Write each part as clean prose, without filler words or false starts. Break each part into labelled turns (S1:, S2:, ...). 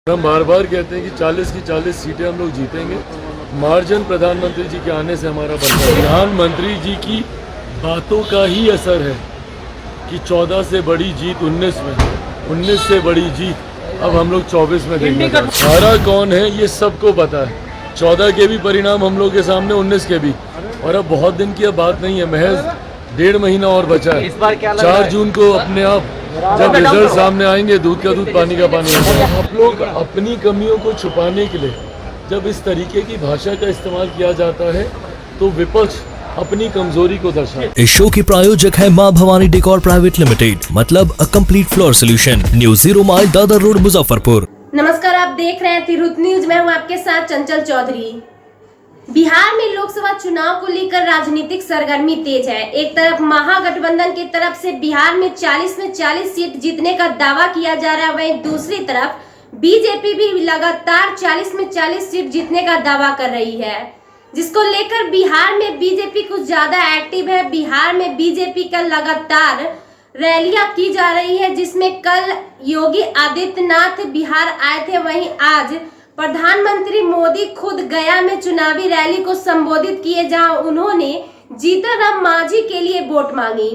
S1: हम बार बार कहते हैं कि 40 की 40 सीटें हम लोग जीतेंगे। मार्जिन प्रधानमंत्री जी के आने से हमारा बनता है। प्रधानमंत्री जी की बातों का ही असर है कि 14 से बड़ी जीत 19 में, 19 से बड़ी जीत अब हम लोग 24 में देंगे। हारा कौन है ये सबको पता है। 14 के भी परिणाम हम लोग के सामने, 19 के भी, और अब बहुत दिन की अब बात नहीं है, महज 1.5 महीना और बचा है।
S2: इस बार क्या
S1: 4 जून को अपने आप जब रिजल्ट सामने आएंगे, दूध का दूध पानी का पानी होगा। आप लोग अपनी कमियों को छुपाने के लिए जब इस तरीके की भाषा का इस्तेमाल किया जाता है तो विपक्ष अपनी कमजोरी को दर्शाता है।
S3: इस शो के प्रायोजक है मां भवानी डेकोर प्राइवेट लिमिटेड, मतलब a complete floor solution, new 0 mile Dadar road, Muzaffarpur.
S4: नमस्कार, आप देख रहे हैं तिरहुत न्यूज। मैं हूं आपके साथ चंचल चौधरी। बिहार में लोकसभा चुनाव को लेकर राजनीतिक सरगर्मी तेज है। एक तरफ महागठबंधन की तरफ से बिहार में 40 में 40 सीट जीतने का दावा किया जा रहा है, वहीं दूसरी तरफ बीजेपी भी लगातार 40 में 40 सीट जीतने का दावा कर रही है, जिसको लेकर बिहार में बीजेपी कुछ ज्यादा एक्टिव है। बिहार में बीजेपी का लगातार रैलियां की जा रही है, जिसमें कल योगी आदित्यनाथ बिहार आए थे, वहीं आज प्रधानमंत्री मोदी खुद गया में चुनावी रैली को संबोधित किए, जहां उन्होंने जीतन राम मांझी के लिए वोट मांगी।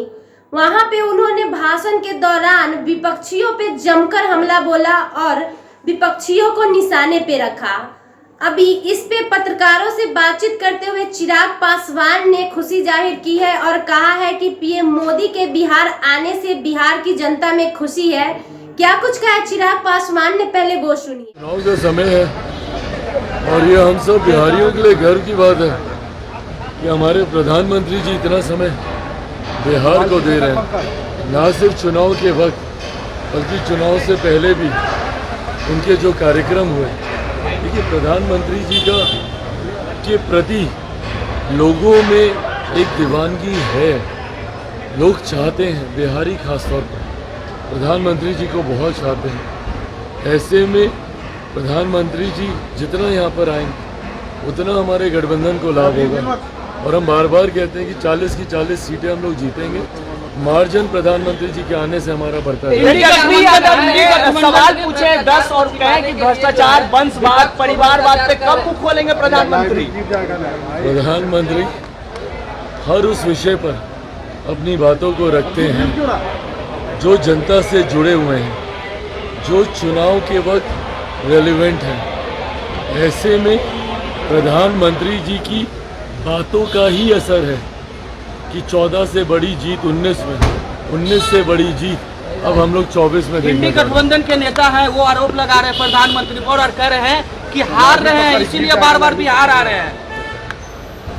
S4: वहां पे उन्होंने भाषण के दौरान विपक्षियों पे जमकर हमला बोला और विपक्षियों को निशाने पे रखा। अभी इस पे पत्रकारों से बातचीत करते हुए चिराग पासवान ने खुशी जाहिर की है और कहा है कि पीएम मोदी के बिहार आने से बिहार की जनता में खुशी है। क्या कुछ कहा है चिराग पासवान ने, पहले वो सुनिए।
S1: चुनाव का समय है और ये हम सब बिहारियों के लिए गर्व की बात है कि हमारे प्रधानमंत्री जी इतना समय बिहार को दे रहे हैं। ना सिर्फ चुनाव के वक्त बल्कि चुनाव से पहले भी उनके जो कार्यक्रम हुए, देखिए प्रधानमंत्री जी का के प्रति लोगों में एक दीवानगी है। लोग चाहते हैं, बिहारी खासतौर पर प्रधानमंत्री जी को बहुत चाहते हैं। ऐसे में प्रधानमंत्री जी जितना यहाँ पर आएंगे उतना हमारे गठबंधन को लाभ होगा, और हम बार बार कहते हैं कि 40 की 40 सीटें हम लोग जीतेंगे। मार्जिन प्रधानमंत्री जी के आने से हमारा बढ़ता है।
S2: सवाल पूछे 10 और कहें कि भ्रष्टाचार, वंशवाद, परिवारवाद पे कब मुख खोलेंगे प्रधानमंत्री?
S1: प्रधानमंत्री हर उस विषय पर अपनी बातों को रखते हैं जो जनता से जुड़े हुए हैं, जो चुनाव के वक्त रेलेवेंट है। ऐसे में प्रधानमंत्री जी की बातों का ही असर है कि 14 से बड़ी जीत 19 में, 19 से बड़ी जीत अब हम लोग 24 में देंगे।
S2: इंडी गठबंधन के नेता हैं, वो आरोप लगा रहे हैं प्रधानमंत्री पर और कह रहे हैं कि हार रहे हैं, इसीलिए बार बार बिहार आ रहे हैं।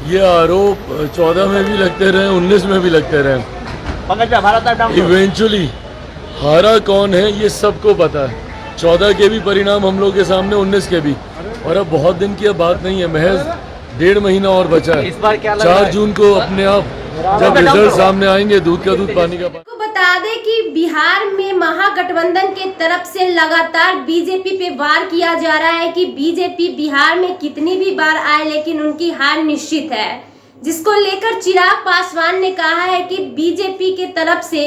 S1: ये आरोप 14 में भी लगते रहे, 19 में भी लगते रहे। इवेंचुअली हारा कौन है ये सबको पता है। 14 के भी परिणाम हम लोग के सामने, 19 के भी, और अब बहुत दिन की अब बात नहीं है, महज 1.5 महीना और बचा है।
S2: इस बार क्या
S1: 4 जून को अपने आप जब रिजल्ट सामने आएंगे, दूध का दूध पानी का पानी।
S4: आपको बता दें कि बिहार में महागठबंधन के तरफ से लगातार बीजेपी पे वार किया जा रहा है कि बीजेपी बिहार में कितनी भी बार आए लेकिन उनकी हार निश्चित है, जिसको लेकर चिराग पासवान ने कहा है कि बीजेपी के तरफ से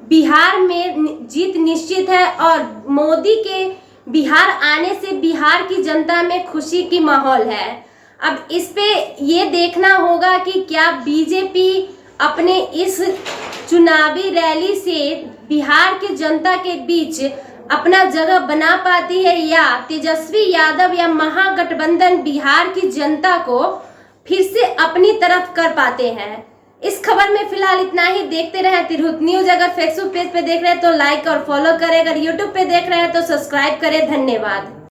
S4: बिहार में जीत निश्चित है और मोदी के बिहार आने से बिहार की जनता में खुशी की माहौल है। अब इस पे ये देखना होगा कि क्या बीजेपी अपने इस चुनावी रैली से बिहार की जनता के बीच अपना जगह बना पाती है, या तेजस्वी यादव या महागठबंधन बिहार की जनता को फिर से अपनी तरफ कर पाते हैं। इस खबर में फिलहाल इतना ही। देखते रहें तिरहुत न्यूज। अगर फेसबुक पेज पे देख रहे हैं तो लाइक और फॉलो करें, अगर यूट्यूब पे देख रहे हैं तो सब्सक्राइब करें। धन्यवाद।